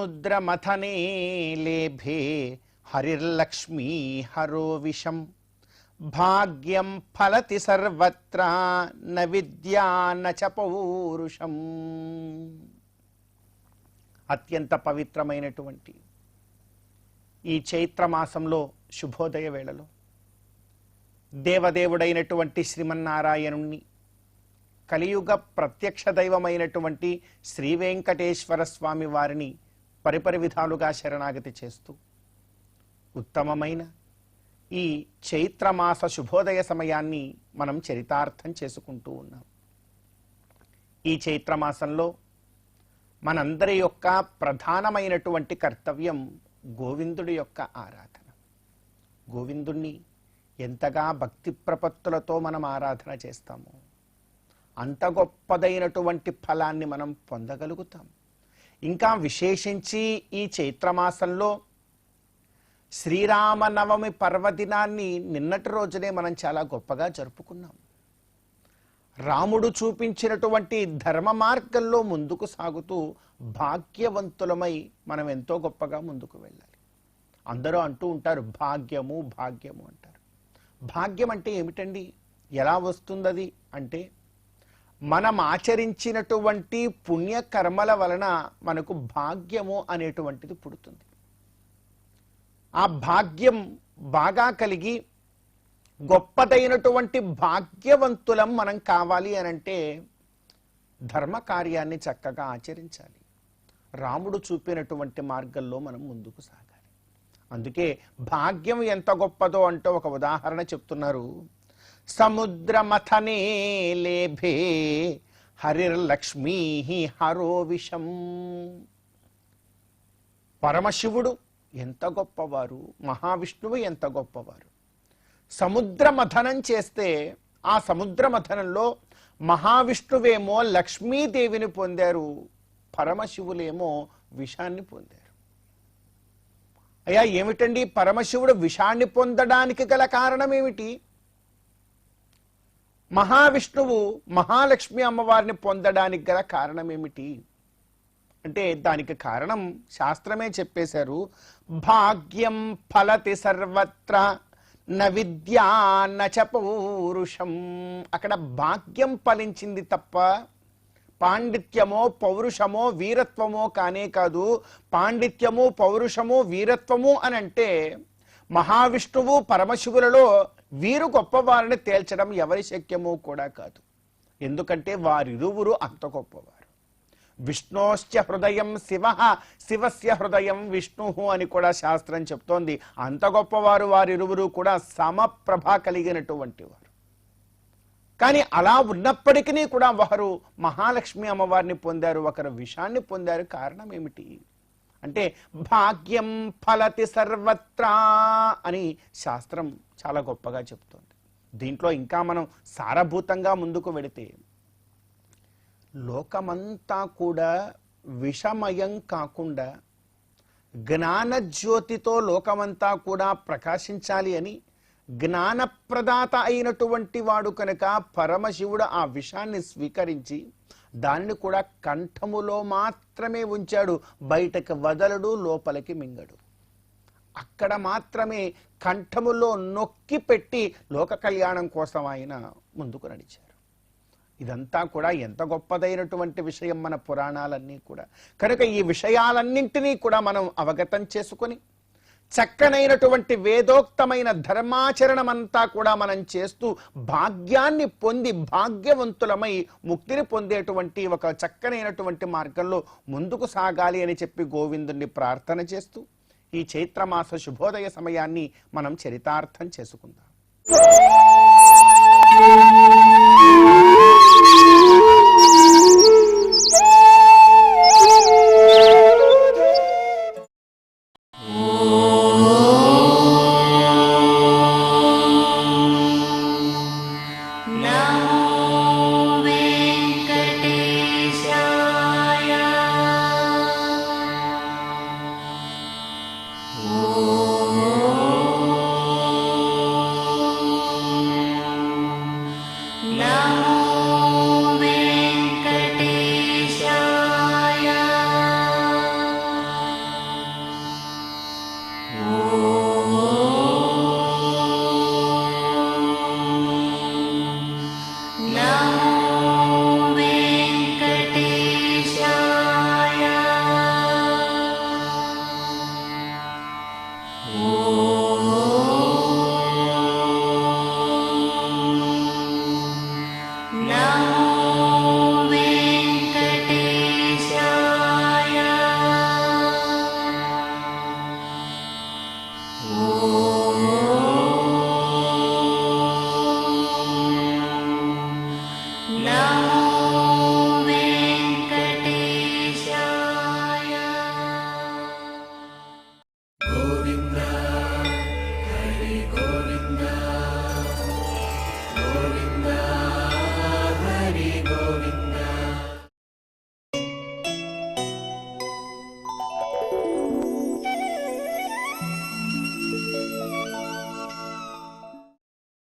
సముద్రమథనే లేభే హరిర్లక్ష్మీ harrow విషం భాగ్యం ఫలతి సర్వత్ర న విద్యా న చ పౌరుషం. అత్యంత పవిత్రమైనటువంటి ఈ చైత్రమాసంలో శుభోదయ వేళలో దేవదేవుడైనటువంటి శ్రీమన్నారాయణుణ్ణి, కలియుగ ప్రత్యక్ష దైవమైనటువంటి శ్రీ వెంకటేశ్వర స్వామి వారిని పరిపరి విధాలుగా శరణాగతి చేస్తూ ఉత్తమమైన ఈ చైత్రమాస శుభోదయ సమయాన్ని మనం చరితార్థం చేసుకుంటూ ఉన్నాం. ఈ చైత్రమాసంలో మనందరి యొక్క ప్రధానమైనటువంటి కర్తవ్యం గోవిందుడి యొక్క ఆరాధన. గోవిందుణ్ణి ఎంతగా భక్తి ప్రపత్తులతో మనం ఆరాధన చేస్తామో అంత గొప్పదైనటువంటి ఫలాన్ని మనం పొందగలుగుతాం. ఇంకా విశేషించి ఈ చైత్రమాసంలో శ్రీరామనవమి పర్వదినాన్ని నిన్నటి రోజునే మనం చాలా గొప్పగా జరుపుకున్నాం. రాముడు చూపించినటువంటి ధర్మ మార్గంలో ముందుకు సాగుతూ భాగ్యవంతులమై మనం ఎంతో గొప్పగా ముందుకు వెళ్ళాలి. అందరూ అంటూ ఉంటారు భాగ్యము భాగ్యము అంటారు. భాగ్యం అంటే ఏమిటండి? ఎలా వస్తుంది అంటే మనం ఆచరించినటువంటి పుణ్యకర్మల వలన మనకు భాగ్యము అనేటువంటిది పుడుతుంది. ఆ భాగ్యం బాగా కలిగి గొప్పదైనటువంటి భాగ్యవంతులం మనం కావాలి అనంటే ధర్మ కార్యాన్ని చక్కగా ఆచరించాలి. రాముడు చూపినటువంటి మార్గంలో మనం ముందుకు సాగాలి. అందుకే భాగ్యం ఎంత గొప్పదో అంటూ ఒక ఉదాహరణ చెప్తున్నారు. సముద్రమథనే లేభే హరిర్లక్ష్మీ హరో విషం. పరమశివుడు ఎంత గొప్పవారు, మహావిష్ణువు ఎంత గొప్పవారు. సముద్ర మథనం చేస్తే ఆ సముద్ర మథనంలో మహావిష్ణువేమో లక్ష్మీదేవిని పొందారు, పరమశివులేమో విషాన్ని పొందారు. అయ్యా ఏమిటండి పరమశివుడు విషాన్ని పొందడానికి గల కారణం ఏమిటి? మహావిష్ణువు మహాలక్ష్మి అమ్మవారిని పొందడానికి గల కారణం ఏమిటి అంటే దానికి కారణం శాస్త్రమే చెప్పేశారు. భాగ్యం ఫలతి సర్వత్ర న విద్యా న చ పౌరుషం. అక్కడ భాగ్యం ఫలించింది తప్ప పాండిత్యమో పౌరుషమో వీరత్వమో కానే కాదు. పాండిత్యము పౌరుషము వీరత్వము అని అంటే మహావిష్ణువు పరమశివులలో వీరు గొప్పవారిని తేల్చడం ఎవరి శక్యమో కూడా కాదు. ఎందుకంటే వారిరువురు అంత గొప్పవారు. విష్ణోశ్చ హృదయం శివ, శివస్య హృదయం విష్ణు అని కూడా శాస్త్రం చెప్తోంది. అంత గొప్పవారు వారిరువురు కూడా సమప్రభ కలిగినటువంటి వారు. కానీ అలా ఉన్నప్పటికీ కూడా వారు మహాలక్ష్మి అమ్మవారిని పొందారు, ఒకరు విషాన్ని పొందారు. కారణం ఏమిటి అంటే భాగ్యం ఫలతి సర్వత్రా అని శాస్త్రం చాలా గొప్పగా చెప్తోంది. దీంట్లో ఇంకా మనం సారభూతంగా ముందుకు వెళితే లోకమంతా కూడా విషమయం కాకుండా జ్ఞానజ్యోతితో లోకమంతా కూడా ప్రకాశించాలి అని జ్ఞానప్రదాత అయినటువంటి వాడు కనుక పరమశివుడు ఆ విషాన్ని స్వీకరించి దానిని కూడా కంఠములో మాత్రమే ఉంచాడు, బయటకు వదలడు, లోపలికి మింగడు. అక్కడ మాత్రమే కంఠములో నొక్కి పెట్టి లోక కళ్యాణం కోసం ఆయన ముందుకు నడిచారు. ఇదంతా కూడా ఎంత గొప్పదైనటువంటి విషయం మన పురాణాలన్నీ కూడా. కనుక ఈ విషయాలన్నింటినీ కూడా మనం అవగతం చేసుకొని చక్కనైనటువంటి వేదోక్తమైన ధర్మాచరణమంతా కూడా మనం చేస్తూ భాగ్యాన్ని పొంది భాగ్యవంతులమై ముక్తిని పొందేటువంటి ఒక చక్కనైనటువంటి మార్గంలో ముందుకు సాగాలి అని చెప్పి గోవిందుణ్ణి ప్రార్థన చేస్తూ ఈ చైత్రమాస శుభోదయ సమయాన్ని మనం చరితార్థం చేసుకుందాం. వెంకటేశాయ.